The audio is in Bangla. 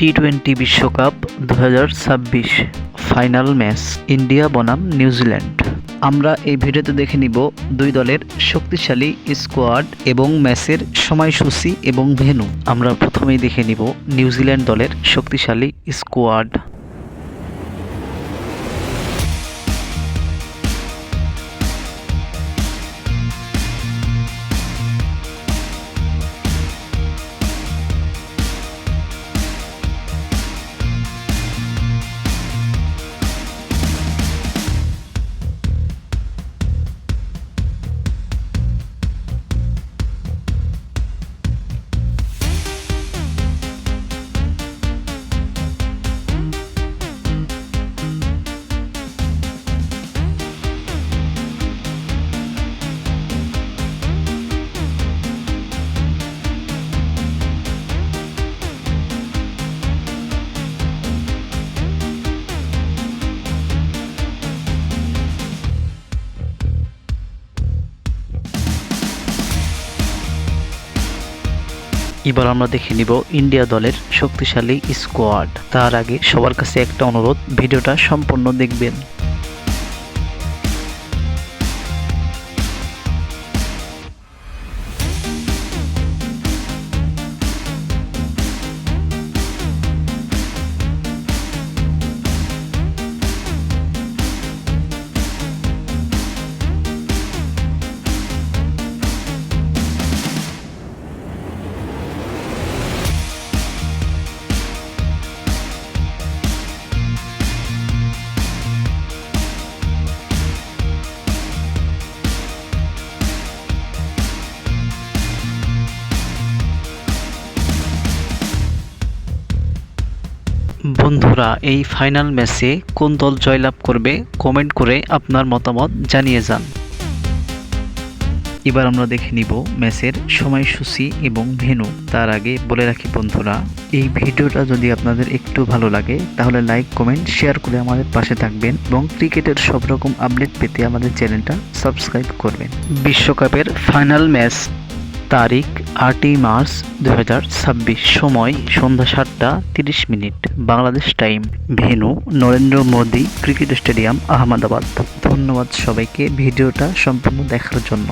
টি-20 বিশ্বকাপ 2026 ফাইনাল ম্যাচ ইন্ডিয়া বনাম নিউজিল্যান্ড। আমরা এই ভিডিওতে দেখে নিব দুই দলের শক্তিশালী স্কোয়াড এবং ম্যাচের সময়সূচি এবং ভেন্যু। আমরা প্রথমেই দেখে নিব নিউজিল্যান্ড দলের শক্তিশালী স্কোয়াড। এবার আমরা দেখে নিব ইন্ডিয়া দলের শক্তিশালী স্কোয়াড। তার আগে সবার কাছে একটা অনুরোধ, ভিডিওটা সম্পূর্ণ দেখবেন। বন্ধুরা, এই ফাইনাল ম্যাচে কোন দল জয়লাভ করবে কমেন্ট করে আপনার মতামত জানিয়ে যান। এবার আমরা দেখে নিব ম্যাচের সময়সূচি এবং ভেন্যু। তার আগে বলে রাখি বন্ধুরা, এই ভিডিওটা যদি আপনাদের একটু ভালো লাগে তাহলে লাইক, কমেন্ট, শেয়ার করে আমাদের পাশে থাকবেন এবং ক্রিকেটের সব রকম আপডেট পেতে আমাদের চ্যানেলটা সাবস্ক্রাইব করবেন। বিশ্বকাপের ফাইনাল ম্যাচ তারিখ 8ই মার্চ 2026, সময় সন্ধ্যা 7:30 Bangladesh time, venue Narendra Modi cricket stadium, Ahmedabad. ধন্যবাদ সবাইকে ভিডিওটা সম্পূর্ণ দেখার জন্য।